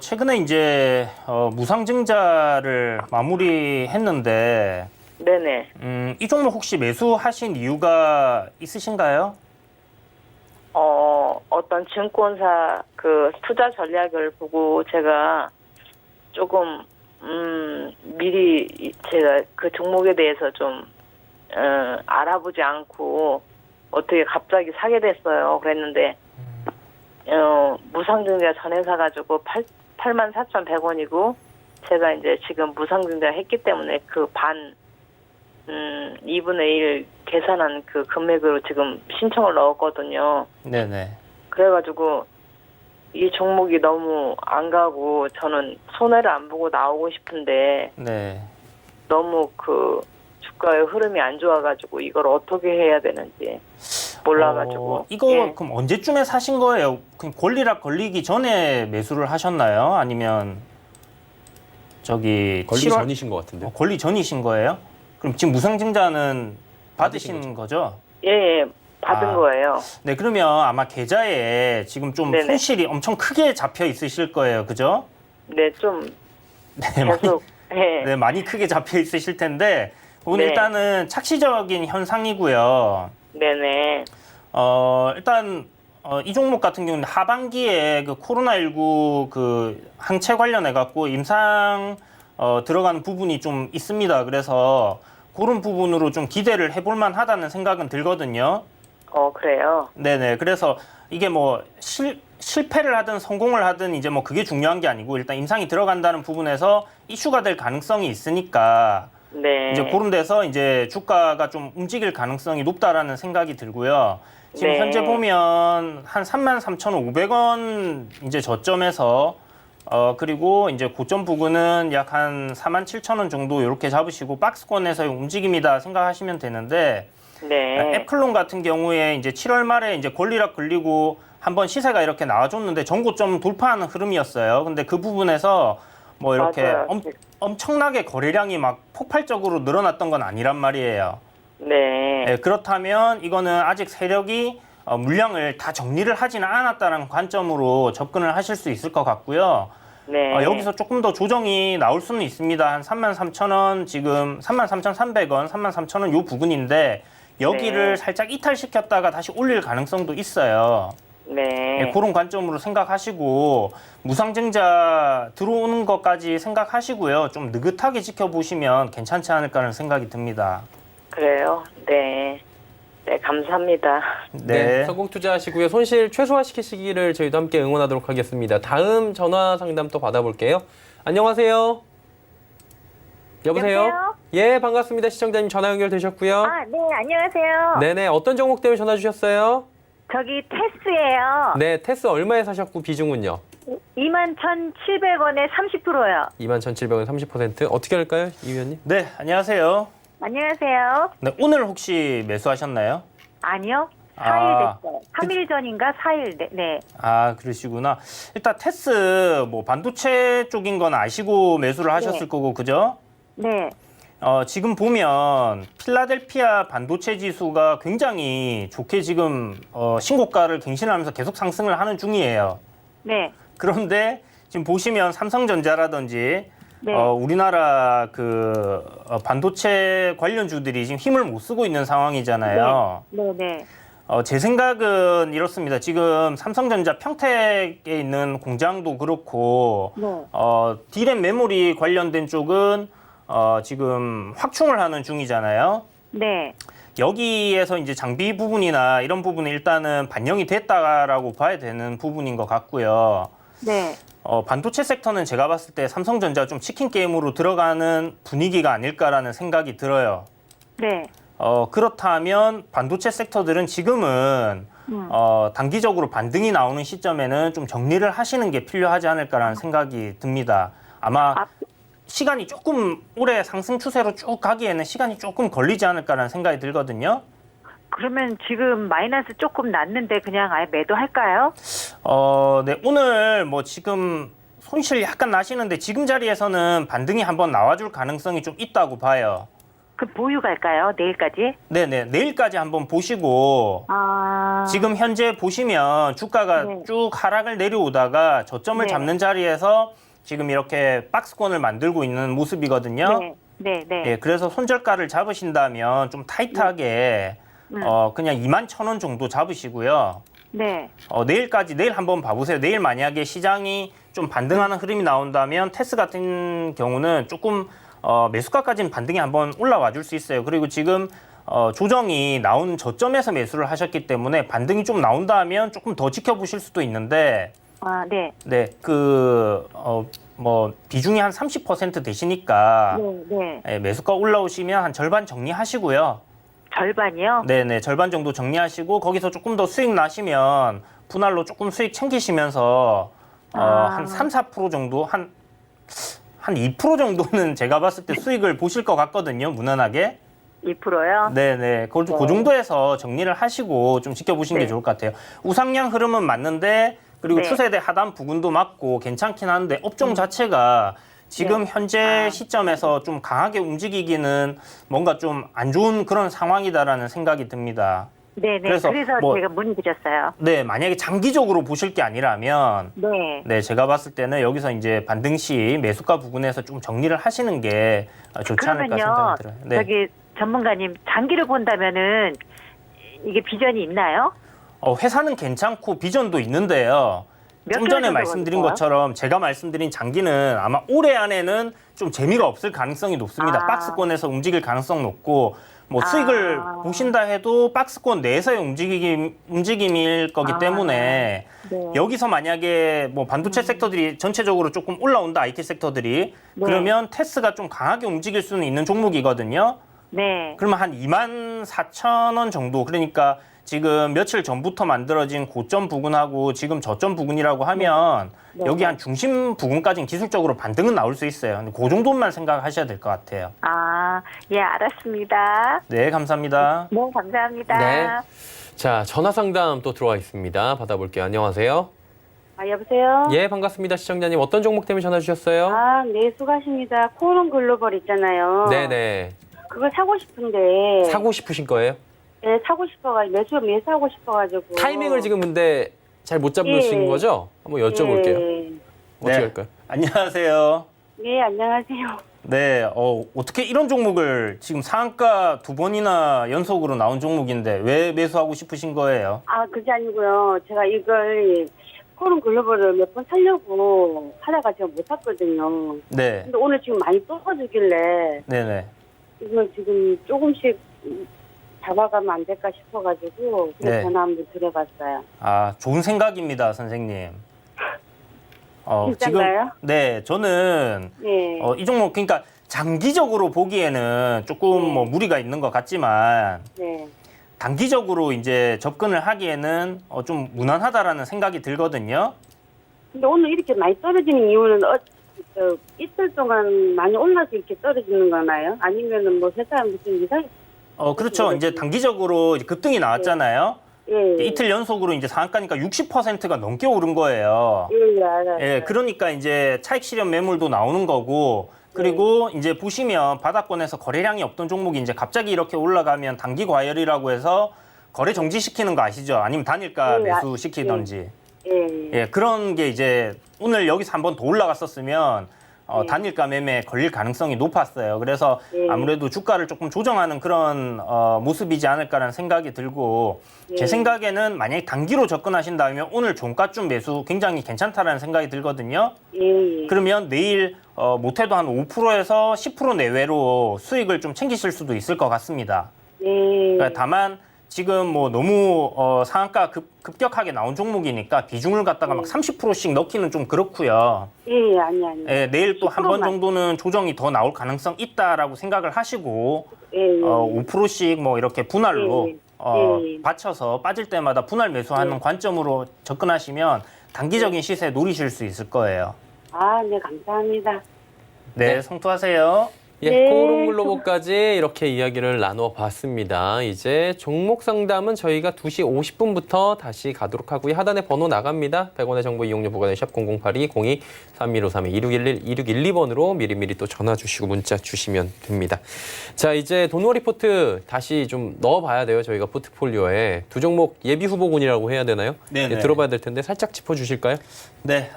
최근에 이제 무상증자를 마무리했는데 네네. 이 종목 혹시 매수하신 이유가 있으신가요? 어떤 증권사 그 투자 전략을 보고 제가 조금 미리 제가 그 종목에 대해서 좀 알아보지 않고 어떻게 갑자기 사게 됐어요. 그랬는데 무상증자 전에 사가지고 84,100원이고 제가 이제 지금 무상증자 했기 때문에 그 반 2분의 1 계산한 그 금액으로 지금 신청을 넣었거든요. 네네. 그래가지고 이 종목이 너무 안 가고 저는 손해를 안 보고 나오고 싶은데 네. 너무 그 주가의 흐름이 안 좋아가지고 이걸 어떻게 해야 되는지 몰라가지고. 이거 예. 그럼 언제쯤에 사신 거예요? 그냥 권리락 걸리기 전에 매수를 하셨나요? 아니면 저기 걸리기 7월 전이신 것 같은데. 권리 전이신 거예요? 그럼 지금 무상증자는 받으신 거죠? 예, 받은 거예요. 네, 그러면 아마 계좌에 지금 좀 네네. 손실이 엄청 크게 잡혀 있으실 거예요, 그죠? 네, 좀 네, 많이, 계속. 예. 네, 많이 크게 잡혀 있으실 텐데, 오늘 네. 일단은 착시적인 현상이고요. 네네. 일단 이 종목 같은 경우는 하반기에 그 코로나19 그 항체 관련해 갖고 임상 들어가는 부분이 좀 있습니다. 그래서 그런 부분으로 좀 기대를 해볼 만하다는 생각은 들거든요. 그래요. 네네. 그래서 이게 뭐 실패를 하든 성공을 하든 이제 뭐 그게 중요한 게 아니고 일단 임상이 들어간다는 부분에서 이슈가 될 가능성이 있으니까 네. 이제 그런 데서 이제 주가가 좀 움직일 가능성이 높다라는 생각이 들고요. 지금 네. 현재 보면 한 33,500원 이제 저점에서 그리고 이제 고점 부근은 약 한 47,000원 정도 이렇게 잡으시고 박스권에서의 움직임이다 생각하시면 되는데 네. 앱클론 같은 경우에 이제 7월 말에 이제 권리락 걸리고 한번 시세가 이렇게 나와줬는데 전고점 돌파하는 흐름이었어요. 근데 그 부분에서 뭐 이렇게 맞아요. 엄청나게 거래량이 막 폭발적으로 늘어났던 건 아니란 말이에요. 네. 네, 그렇다면 이거는 아직 세력이 물량을 다 정리를 하지는 않았다는 관점으로 접근을 하실 수 있을 것 같고요. 네. 여기서 조금 더 조정이 나올 수는 있습니다. 한 33,000원 지금 33,300원, 33,000원 요 부근인데 여기를 네. 살짝 이탈시켰다가 다시 올릴 가능성도 있어요. 네. 그런 관점으로 생각하시고 무상증자 들어오는 것까지 생각하시고요. 좀 느긋하게 지켜보시면 괜찮지 않을까라는 생각이 듭니다. 그래요. 네. 네, 감사합니다. 네. 성공 투자하시고요. 손실 최소화시키시기를 저희도 함께 응원하도록 하겠습니다. 다음 전화 상담 또 받아볼게요. 안녕하세요. 여보세요? 여보세요? 예, 반갑습니다. 시청자님 전화 연결되셨고요. 아, 네, 안녕하세요. 네네, 어떤 종목 때문에 전화 주셨어요? 저기 테스예요. 네, 테스 얼마에 사셨고 비중은요? 21,700원에 30%요. 21,700원 30%. 어떻게 할까요, 이 위원님? 네, 안녕하세요. 안녕하세요. 네, 오늘 혹시 매수하셨나요? 아니요. 4일 아, 됐어요. 3일 전인가 4일 네. 아, 그러시구나. 일단 테스 뭐 반도체 쪽인 건 아시고 매수를 하셨을 거고, 그죠? 네. 지금 보면 필라델피아 반도체 지수가 굉장히 좋게 지금 신고가를 갱신하면서 계속 상승을 하는 중이에요. 네. 그런데 지금 보시면 삼성전자라든지 네. 우리나라 그 반도체 관련주들이 지금 힘을 못 쓰고 있는 상황이잖아요. 네. 제 생각은 이렇습니다. 지금 삼성전자 평택에 있는 공장도 그렇고 네. D램 메모리 관련된 쪽은 지금 확충을 하는 중이잖아요. 네. 여기에서 이제 장비 부분이나 이런 부분은 일단은 반영이 됐다라고 봐야 되는 부분인 것 같고요. 네. 반도체 섹터는 제가 봤을 때 삼성전자 좀 치킨 게임으로 들어가는 분위기가 아닐까라는 생각이 들어요. 네. 그렇다면 반도체 섹터들은 지금은 단기적으로 반등이 나오는 시점에는 좀 정리를 하시는 게 필요하지 않을까라는 생각이 듭니다. 아마 시간이 조금 올해 상승 추세로 쭉 가기에는 시간이 조금 걸리지 않을까라는 생각이 들거든요. 그러면 지금 마이너스 조금 났는데 그냥 아예 매도할까요? 네, 오늘 뭐 지금 손실 약간 나시는데 지금 자리에서는 반등이 한번 나와줄 가능성이 좀 있다고 봐요. 그 보유 갈까요? 내일까지? 네네, 내일까지 한번 보시고 지금 현재 보시면 주가가 네. 쭉 하락을 내려오다가 저점을 네. 잡는 자리에서 지금 이렇게 박스권을 만들고 있는 모습이거든요. 네. 예, 그래서 손절가를 잡으신다면 좀 타이트하게 그냥 21,000원 정도 잡으시고요. 네. 내일 한번 봐보세요. 내일 만약에 시장이 좀 반등하는 흐름이 나온다면 테스 같은 경우는 조금 매수가까지는 반등이 한번 올라와 줄 수 있어요. 그리고 지금 조정이 나온 저점에서 매수를 하셨기 때문에 반등이 좀 나온다면 조금 더 지켜보실 수도 있는데 네. 네, 비중이 한 30% 되시니까 네. 예, 매수가 올라오시면 한 절반 정리하시고요. 절반이요? 네네, 절반 정도 정리하시고 거기서 조금 더 수익 나시면 분할로 조금 수익 챙기시면서 한 3, 4% 정도 한 2% 정도는 제가 봤을 때 수익을 보실 것 같거든요, 무난하게. 2%요? 네네, 그 정도에서 정리를 하시고 좀 지켜보시는 게 좋을 것 같아요. 우상향 흐름은 맞는데 그리고 네. 추세대 하단 부근도 맞고 괜찮긴 한데 업종 자체가 지금 현재 시점에서 좀 강하게 움직이기는 뭔가 좀 안 좋은 그런 상황이다라는 생각이 듭니다. 네네. 그래서 그래서 뭐- 제가 문의드렸어요. 네, 만약에 장기적으로 보실 게 아니라면 네. 제가 봤을 때는 여기서 이제 반등 시 매수가 부근에서 좀 정리를 하시는 게 좋지 않을까 그러면요, 생각이 들어요. 네. 저기 전문가님 장기를 본다면은 이게 비전이 있나요? 회사는 괜찮고 비전도 있는데요. 몇 좀 개월 전에 정도 말씀드린 걸릴까요? 것처럼 제가 말씀드린 장기는 아마 올해 안에는 좀 재미가 없을 가능성이 높습니다. 아. 박스권에서 움직일 가능성 높고 뭐 아. 수익을 보신다 해도 박스권 내에서의 움직임일 거기 때문에 네. 여기서 만약에 뭐 반도체 섹터들이 전체적으로 조금 올라온다, IT 섹터들이 네. 그러면 테스가 좀 강하게 움직일 수는 있는 종목이거든요. 네. 그러면 한 24,000원 정도, 그러니까 지금 며칠 전부터 만들어진 고점 부근하고 지금 저점 부근이라고 하면 네. 여기 한 중심 부근까지는 기술적으로 반등은 나올 수 있어요. 근데 그 정도만 생각하셔야 될 것 같아요. 예, 알았습니다. 네, 감사합니다. 네, 감사합니다. 네. 자, 전화 상담 또 들어와 있습니다. 받아볼게요. 안녕하세요. 여보세요? 예, 반갑습니다. 시청자님 어떤 종목 때문에 전화 주셨어요? 네, 수고하십니다. 코오롱 글로벌 있잖아요. 네네. 그거 사고 싶은데. 사고 싶으신 거예요? 네, 사고 싶어가지고, 매수하고 싶어가지고. 타이밍을 지금 근데 잘 못 잡으신 예. 거죠? 한번 여쭤볼게요. 예. 어떻게 할까요? 안녕하세요. 네, 안녕하세요. 네, 어떻게 이런 종목을 지금 상한가 2번이나 연속으로 나온 종목인데 왜 매수하고 싶으신 거예요? 아, 그게 아니고요. 제가 이걸 코론 글로벌을 몇 번 사려고 하다가 제가 못 샀거든요. 네, 근데 오늘 지금 많이 떨어지길래 네네. 이걸 지금 조금씩 잡아가면 안 될까 싶어가지고 그래서 네. 전화 한번 드려봤어요. 아, 좋은 생각입니다, 선생님. 진짜인가요? 네, 저는 네. 이 종목 그러니까 장기적으로 보기에는 조금 뭐 무리가 있는 것 같지만 네. 단기적으로 이제 접근을 하기에는 좀 무난하다라는 생각이 들거든요. 근데 오늘 이렇게 많이 떨어지는 이유는 이틀 동안 많이 올라서 이렇게 떨어지는 거나요? 아니면은 뭐 세상에 무슨 이상이? 그렇죠. 이제 단기적으로 이제 급등이 나왔잖아요. 예. 이제 이틀 연속으로 이제 상한가니까 60%가 넘게 오른 거예요. 예, 알아요. 예, 그러니까 이제 차익 실현 매물도 나오는 거고, 그리고 이제 보시면 바닥권에서 거래량이 없던 종목이 이제 갑자기 이렇게 올라가면 단기 과열이라고 해서 거래 정지시키는 거 아시죠? 아니면 단일가 네, 매수시키던지. 예. 예, 그런 게 이제 오늘 여기서 한번 더 올라갔었으면 단일가 매매에 걸릴 가능성이 높았어요. 그래서 아무래도 주가를 조금 조정하는 그런 모습이지 않을까라는 생각이 들고 제 생각에는 만약에 단기로 접근하신다면 오늘 종가쯤 매수 굉장히 괜찮다라는 생각이 들거든요. 예. 그러면 내일 못해도 한 5%에서 10% 내외로 수익을 좀 챙기실 수도 있을 것 같습니다. 예. 그러니까 다만 지금 뭐 너무 상한가 급격하게 나온 종목이니까 비중을 갖다가 막 30%씩 넣기는 좀 그렇고요. 예, 아니. 예, 내일 또 한 번 10%만. 정도는 조정이 더 나올 가능성 있다라고 생각을 하시고 예. 5%씩 뭐 이렇게 분할로 예. 받쳐서 빠질 때마다 분할 매수하는 관점으로 접근하시면 단기적인 시세 노리실 수 있을 거예요. 아, 네, 감사합니다. 네, 성투하세요. 예, 네. 코오롱 글로벌까지 이렇게 이야기를 나눠봤습니다. 이제 종목 상담은 저희가 2시 50분부터 다시 가도록 하고요. 하단에 번호 나갑니다. 100원의 정보 이용료 부과된 샵 0082 02 3153 2611 2612번으로 미리미리 또 전화 주시고 문자 주시면 됩니다. 자, 이제 돈워 리포트 다시 좀 넣어봐야 돼요. 저희가 포트폴리오에 두 종목 예비 후보군이라고 해야 되나요? 네네. 예, 들어봐야 될 텐데 살짝 짚어주실까요? 네,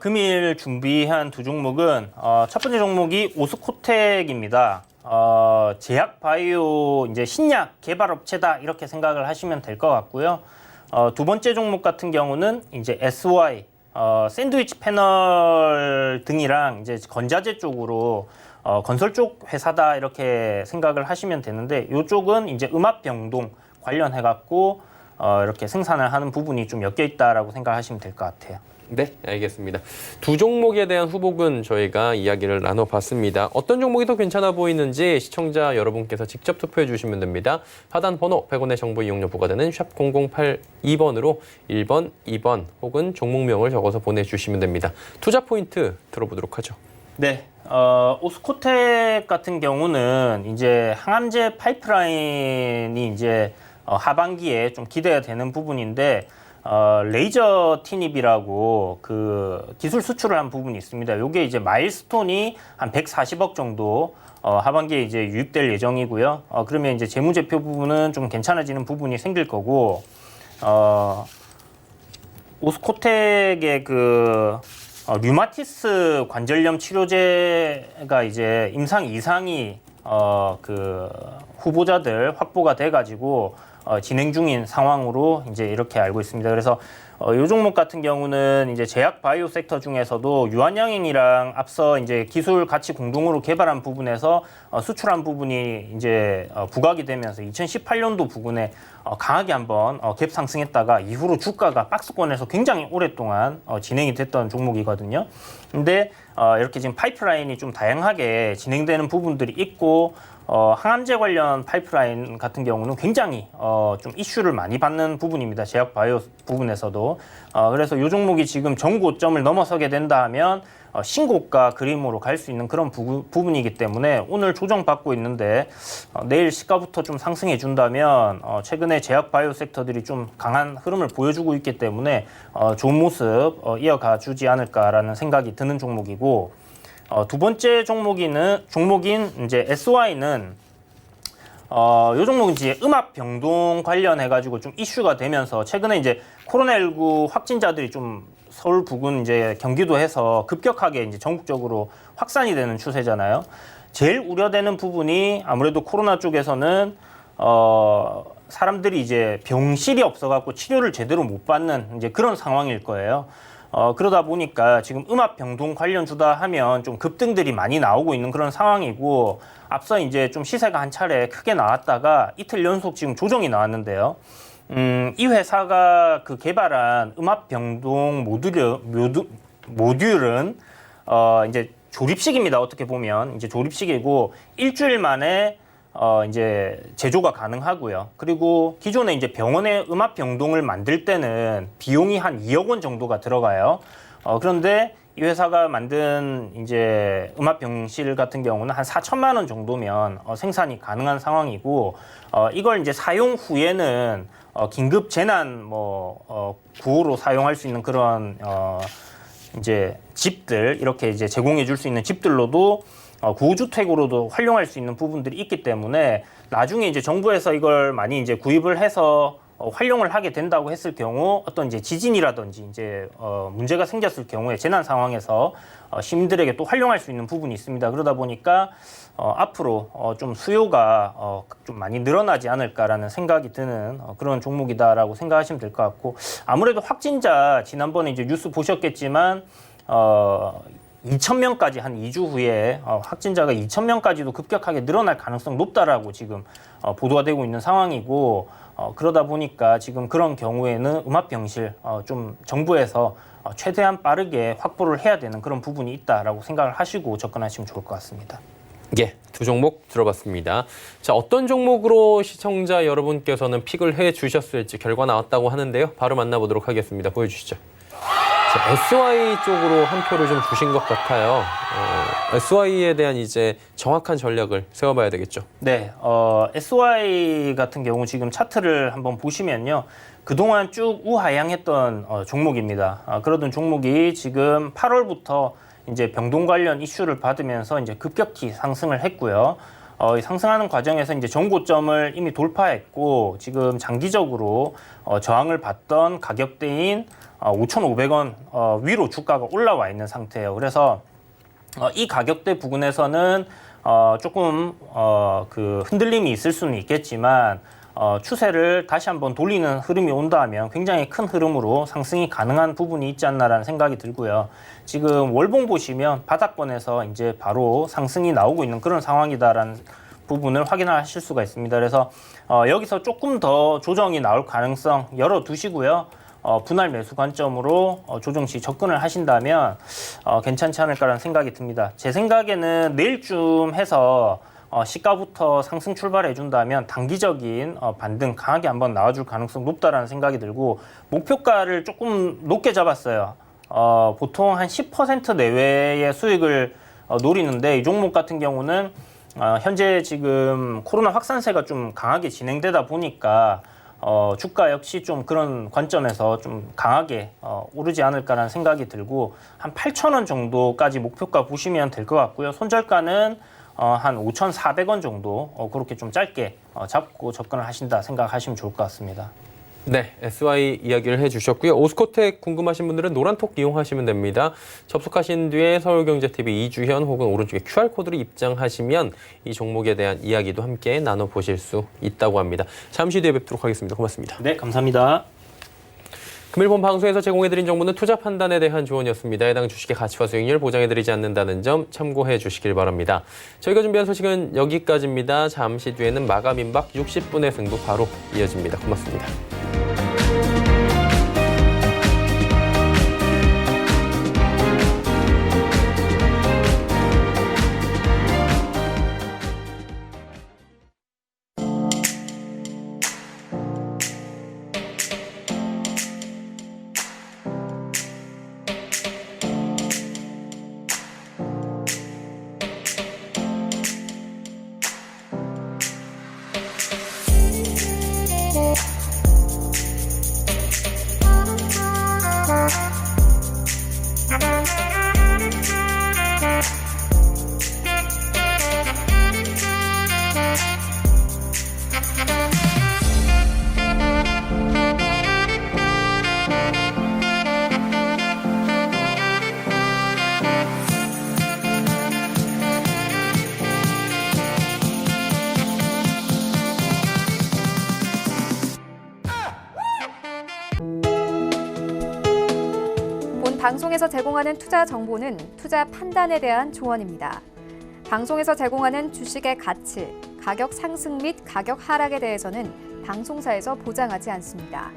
금일 준비한 두 종목은 첫 번째 종목이 오스코텍입니다. 제약 바이오 이제 신약 개발 업체다 이렇게 생각을 하시면 될 것 같고요. 두 번째 종목 같은 경우는 이제 SY 샌드위치 패널 등이랑 이제 건자재 쪽으로 건설 쪽 회사다 이렇게 생각을 하시면 되는데 이쪽은 이제 음압 병동 관련해 갖고 이렇게 생산을 하는 부분이 좀 엮여 있다라고 생각하시면 될 것 같아요. 네, 알겠습니다. 두 종목에 대한 후보군 저희가 이야기를 나눠봤습니다. 어떤 종목이 더 괜찮아 보이는지 시청자 여러분께서 직접 투표해 주시면 됩니다. 하단 번호 100원의 정보 이용료 부과되는 샵 0082번으로 1번, 2번 혹은 종목명을 적어서 보내주시면 됩니다. 투자 포인트 들어보도록 하죠. 네, 오스코텍 같은 경우는 이제 항암제 파이프라인이 이제 하반기에 좀 기대가 되는 부분인데 레이저 티닙이라고 그 기술 수출을 한 부분이 있습니다. 요게 이제 마일스톤이 한 140억 정도 하반기에 이제 유입될 예정이고요. 그러면 이제 재무제표 부분은 좀 괜찮아지는 부분이 생길 거고 오스코텍의 그 류마티스 관절염 치료제가 이제 임상 2상이 그 후보자들 확보가 돼가지고 진행 중인 상황으로 이제 이렇게 알고 있습니다. 그래서 이 종목 같은 경우는 이제 제약 바이오 섹터 중에서도 유한양행이랑 앞서 이제 기술 같이 공동으로 개발한 부분에서 수출한 부분이 이제 부각이 되면서 2018년도 부근에 강하게 한번 갭 상승했다가 이후로 주가가 박스권에서 굉장히 오랫동안 진행이 됐던 종목이거든요. 근데 이렇게 지금 파이프라인이 좀 다양하게 진행되는 부분들이 있고 항암제 관련 파이프라인 같은 경우는 굉장히 좀 이슈를 많이 받는 부분입니다. 제약 바이오 부분에서도. 그래서 이 종목이 지금 전고점을 넘어서게 된다 하면 신고가 그림으로 갈 수 있는 그런 부분이기 때문에 오늘 조정받고 있는데 내일 시가부터 좀 상승해 준다면 최근에 제약 바이오 섹터들이 좀 강한 흐름을 보여주고 있기 때문에 좋은 모습 이어가 주지 않을까라는 생각이 드는 종목이고 두 번째 종목인 이제 SY는 요 종목은 이제 음압 병동 관련해 가지고 좀 이슈가 되면서 최근에 이제 코로나19 확진자들이 좀 서울 부근 이제 경기도 해서 급격하게 이제 전국적으로 확산이 되는 추세잖아요. 제일 우려되는 부분이 아무래도 코로나 쪽에서는 사람들이 이제 병실이 없어갖고 치료를 제대로 못 받는 이제 그런 상황일 거예요. 그러다 보니까 지금 음압병동 관련주다 하면 좀 급등들이 많이 나오고 있는 그런 상황이고, 앞서 이제 좀 시세가 한 차례 크게 나왔다가 이틀 연속 지금 조정이 나왔는데요. 이 회사가 그 개발한 음압병동 모듈은 이제 조립식입니다. 어떻게 보면 이제 조립식이고 일주일 만에 이제 제조가 가능하고요. 그리고 기존에 이제 병원의 음압병동을 만들 때는 비용이 한 2억 원 정도가 들어가요. 그런데 이 회사가 만든 이제 음압병실 같은 경우는 한 4천만 원 정도면 생산이 가능한 상황이고, 이걸 이제 사용 후에는 긴급 재난 구호로 사용할 수 있는 그런 이제 집들, 이렇게 이제 제공해 줄 수 있는 집들로도 구호주택으로도 활용할 수 있는 부분들이 있기 때문에 나중에 이제 정부에서 이걸 많이 이제 구입을 해서 활용을 하게 된다고 했을 경우 어떤 이제 지진이라든지 이제 문제가 생겼을 경우에 재난 상황에서 시민들에게 또 활용할 수 있는 부분이 있습니다. 그러다 보니까 앞으로 좀 수요가 좀 많이 늘어나지 않을까라는 생각이 드는 그런 종목이다라고 생각하시면 될 것 같고, 아무래도 확진자 지난번에 이제 뉴스 보셨겠지만 2,000명까지 한 2주 후에 확진자가 2,000명까지도 급격하게 늘어날 가능성 높다라고 지금 보도가 되고 있는 상황이고, 그러다 보니까 지금 그런 경우에는 음압병실 좀 정부에서 최대한 빠르게 확보를 해야 되는 그런 부분이 있다라고 생각을 하시고 접근하시면 좋을 것 같습니다. 예, 두 종목 들어봤습니다. 자, 어떤 종목으로 시청자 여러분께서는 픽을 해 주셨을지 결과 나왔다고 하는데요. 바로 만나보도록 하겠습니다. 보여주시죠. 자, SY 쪽으로 한 표를 좀 주신 것 같아요. SY에 대한 이제 정확한 전략을 세워봐야 되겠죠. 네, SY 같은 경우 지금 차트를 한번 보시면요. 그동안 쭉 우하향했던 종목입니다. 그러던 종목이 지금 8월부터 이제 병동 관련 이슈를 받으면서 이제 급격히 상승을 했고요. 상승하는 과정에서 이제 전고점을 이미 돌파했고, 지금 장기적으로 저항을 받던 가격대인 5,500원 위로 주가가 올라와 있는 상태예요. 그래서 이 가격대 부근에서는 조금 그 흔들림이 있을 수는 있겠지만 추세를 다시 한번 돌리는 흐름이 온다면 굉장히 큰 흐름으로 상승이 가능한 부분이 있지 않나라는 생각이 들고요. 지금 월봉 보시면 바닥권에서 이제 바로 상승이 나오고 있는 그런 상황이다라는 부분을 확인하실 수가 있습니다. 그래서 여기서 조금 더 조정이 나올 가능성 열어두시고요. 분할 매수 관점으로 조정 시 접근을 하신다면 괜찮지 않을까라는 생각이 듭니다. 제 생각에는 내일쯤 해서 시가부터 상승 출발해 준다면 단기적인 반등 강하게 한번 나와줄 가능성 높다라는 생각이 들고, 목표가를 조금 높게 잡았어요. 보통 한 10% 내외의 수익을 노리는데, 이 종목 같은 경우는 현재 지금 코로나 확산세가 좀 강하게 진행되다 보니까 주가 역시 좀 그런 관점에서 좀 강하게 오르지 않을까라는 생각이 들고, 한 8,000원 정도까지 목표가 보시면 될 것 같고요. 손절가는 한 5,400원 정도 그렇게 좀 짧게 잡고 접근을 하신다 생각하시면 좋을 것 같습니다. 네, SY 이야기를 해주셨고요. 오스코텍 궁금하신 분들은 노란톡 이용하시면 됩니다. 접속하신 뒤에 서울경제TV 이주현 혹은 오른쪽에 QR코드를 입장하시면 이 종목에 대한 이야기도 함께 나눠보실 수 있다고 합니다. 잠시 뒤에 뵙도록 하겠습니다. 고맙습니다. 네, 감사합니다. 금일 본 방송에서 제공해드린 정보는 투자 판단에 대한 조언이었습니다. 해당 주식의 가치와 수익률 보장해드리지 않는다는 점 참고해 주시길 바랍니다. 저희가 준비한 소식은 여기까지입니다. 잠시 뒤에는 마감 임박 60분의 승부 바로 이어집니다. 고맙습니다. 방송에서 제공하는 투자 정보는 투자 판단에 대한 조언입니다. 방송에서 제공하는 주식의 가치, 가격 상승 및 가격 하락에 대해서는 방송사에서 보장하지 않습니다.